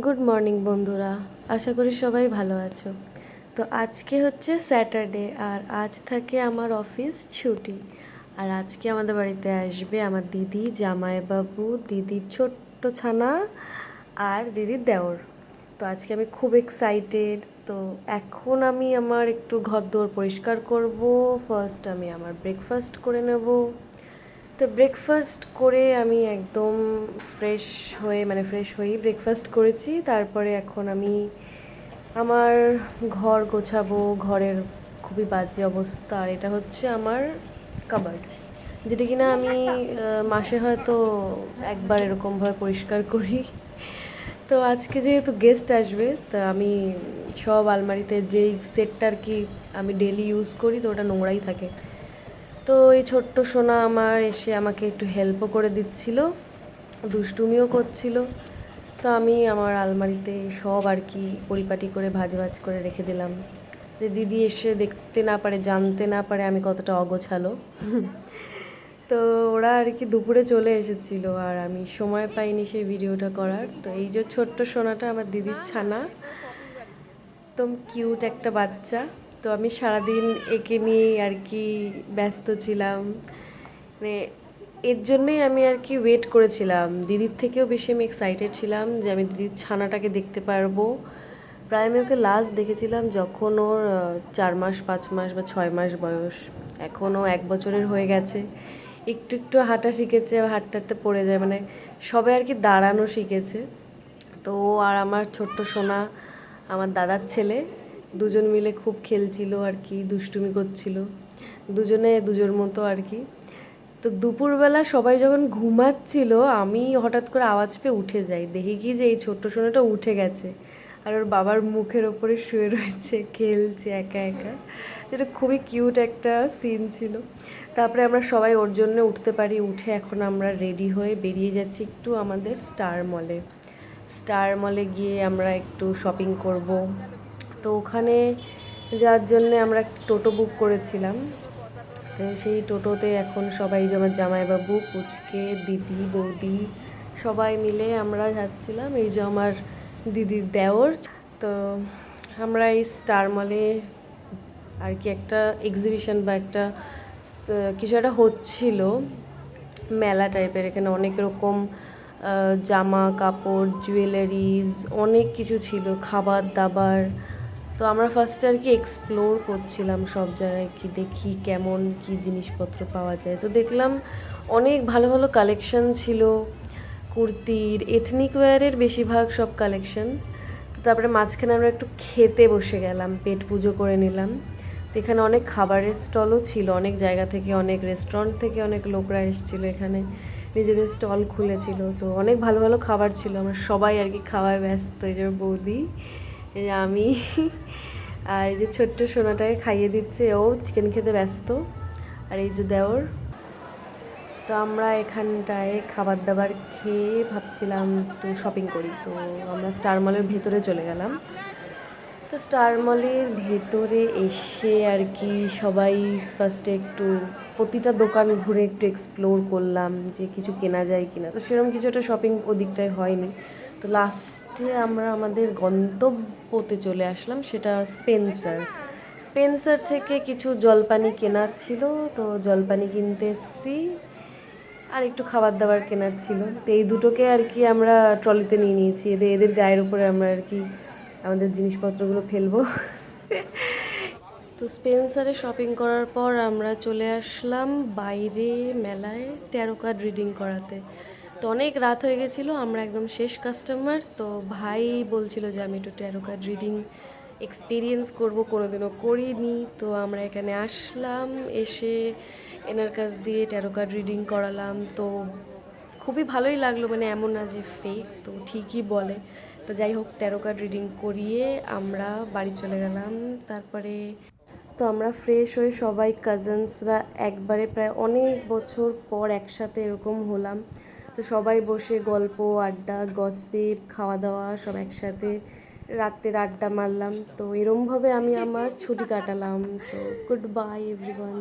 Good morning বন্ধুরা, আশা করি সবাই ভালো আছো। তো আজকে হচ্ছে স্যাটারডে আর আজ থাকে আমার অফিস ছুটি। আর আজকে আমাদের বাড়িতে আসবে আমার দিদি, জামাইবাবু, দিদির ছোট্ট ছানা আর দিদির দেওর। তো আজকে আমি খুব এক্সাইটেড। তো এখন আমি আমার একটু ঘরদোর পরিষ্কার করব। ফার্স্ট আমি আমার ব্রেকফাস্ট করে নেব। তো ব্রেকফাস্ট করে আমি একদম ফ্রেশ হয়েই ব্রেকফাস্ট করেছি। তারপরে এখন আমি আমার ঘর গোছাবো। ঘরের খুবই বাজে অবস্থা। আর এটা হচ্ছে আমার কাবার্ড, যেটা কিনা আমি মাসে হয়তো একবার এরকমভাবে পরিষ্কার করি। তো আজকে যেহেতু গেস্ট আসবে, তা আমি সব আলমারিতে যেই সেটটা আর কি আমি ডেলি ইউজ করি, তো ওটা নোংরাই থাকে। তো এই ছোট্ট সোনা আমার এসে আমাকে একটু হেল্পও করে দিচ্ছিল, দুষ্টুমিও করছিল। তো আমি আমার আলমারিতে সব আর কি পরিপাটি করে ভাজ ভাজ করে রেখে দিলাম, যে দিদি এসে দেখতে না পারে, জানতে না পারে আমি কতটা অগোছালো। তো ওরা আর কি দুপুরে চলে এসেছিল আর আমি সময় পাইনি সেই ভিডিওটা করার। তো এই যে ছোট্ট সোনাটা আমার দিদির ছানা, একদম কিউট একটা বাচ্চা। তো আমি সারাদিন একে নিয়েই আর কি ব্যস্ত ছিলাম। মানে এর জন্যই আমি আর কি ওয়েট করেছিলাম, দিদির থেকেও বেশি আমি এক্সাইটেড ছিলাম যে আমি দিদির ছানাটাকে দেখতে পারবো। প্রায় আমি ওকে লাস্ট দেখেছিলাম যখন ওর 4 মাস, 5 মাস বা 6 মাস বয়স। এখনও 1 বছরের হয়ে গেছে। একটু একটু হাঁটা শিখেছে, হাঁটতে হাঁটতে পড়ে যায়, মানে সবে আর কি দাঁড়ানো শিখেছে। তো ও আর আমার ছোট্ট সোনা, আমার দাদার ছেলে, দুজন মিলে খুব খেলছিল আর কি, দুষ্টুমি করছিল, দুজনে দুজোর মতো আর কি। তো দুপুরবেলা সবাই যখন ঘুমাচ্ছিল, আমি হঠাৎ করে আওয়াজ পেয়ে উঠে যাই, দেখি কি যে এই ছোট্ট সোনাটা উঠে গেছে আর ওর বাবার মুখের ওপরে শুয়ে রয়েছে, খেলছে একা একা। যেটা খুবই কিউট একটা সিন ছিল। তারপরে আমরা সবাই ওর জন্য উঠতে পারি, উঠে এখন আমরা রেডি হয়ে বেরিয়ে যাচ্ছি একটু আমাদের স্টার মলে গিয়ে আমরা একটু শপিং করব। তো ওখানে যাওয়ার জন্যে আমরা একটা টোটো বুক করেছিলাম। তো সেই টোটোতে এখন সবাই, যেমন জামাইবাবু, পুচকে, দিদি, বৌদি, সবাই মিলে আমরা যাচ্ছিলাম। এই যে আমার দিদির দেওর। তো আমরা এই স্টার মলে আর কি একটা এক্সিবিশন বা একটা কিছু একটা হচ্ছিল, মেলা টাইপের। এখানে অনেক রকম জামা কাপড়, জুয়েলারিজ, অনেক কিছু ছিল, খাবার দাবার। তো আমরা ফার্স্টে আর কি এক্সপ্লোর করছিলাম সব জায়গায়, কি দেখি কেমন কি জিনিসপত্র পাওয়া যায়। তো দেখলাম অনেক ভালো ভালো কালেকশন ছিল, কুর্তির, এথনিক ওয়্যারের বেশিরভাগ সব কালেকশন। তো তারপরে মাঝখানে আমরা একটু খেতে বসে গেলাম, পেট পুজো করে নিলাম। তো এখানে অনেক খাবারের স্টলও ছিল, অনেক জায়গা থেকে, অনেক রেস্টুরেন্ট থেকে অনেক লোকরা এসেছিলো এখানে, নিজেদের স্টল খুলেছিল। তো অনেক ভালো ভালো খাবার ছিল, আমরা সবাই আর কি খাওয়ায় ব্যস্ত। এই যে বৌদি, এই যে আমি, আর এই যে ছোট্ট সোনাটাকে খাইয়ে দিচ্ছে, ও চিকেন খেতে ব্যস্ত। আর এই যে দেওর। তো আমরা এখানটায় খাবার দাবার খেয়ে ভাবছিলাম একটু শপিং করি। তো আমরা স্টার মলের ভেতরে চলে গেলাম। তো স্টার মলের ভেতরে এসে আর কি সবাই ফার্স্টে একটু প্রতিটা দোকান ঘুরে একটু এক্সপ্লোর করলাম যে কিছু কেনা যায় কিনা। তো সেরকম কিছু একটা শপিং ওদিকটায় হয়নি। তো লাস্টে আমরা আমাদের গন্তব্যতে চলে আসলাম, সেটা স্পেন্সার থেকে কিছু জলপানি কেনার ছিল। তো জলপানি কিনতে এসেছি, আর একটু খাবার দাবার কেনার ছিল। তো এই দুটোকে আর কি আমরা ট্রলিতে নিয়ে নিয়েছি, এদের এদের গায়ের উপরে আমরা আর কি আমাদের জিনিসপত্রগুলো ফেলবো। তো স্পেন্সারে শপিং করার পর আমরা চলে আসলাম বাইরে মেলায় ট্যারো কার্ড রিডিং করাতে। তো অনেক রাত হয়ে গেছিলো, আমরা একদম শেষ কাস্টমার। তো ভাই বলছিল যে আমি একটু ট্যারো কার্ড রিডিং এক্সপিরিয়েন্স করবো, কোনোদিনও করিনি। তো আমরা এখানে আসলাম, এসে এনার কাছ দিয়ে ট্যারো কার্ড রিডিং করালাম। তো খুবই ভালোই লাগলো, মানে এমন না যে ফেক, তো ঠিকই বলে। তো যাই হোক, ট্যারো কার্ড রিডিং করিয়ে আমরা বাড়ি চলে গেলাম। তারপরে তো আমরা ফ্রেশ হয়ে সবাই কাজিনসরা একবারে প্রায় অনেক বছর পর একসাথে এরকম হলাম। তো সবাই বসে গল্প, আড্ডা, গসিপ, খাওয়া দাওয়া সব একসাথে, রাতের আড্ডা মারলাম। তো এরমভাবে আমি আমার ছুটি কাটালাম। So good bye everyone.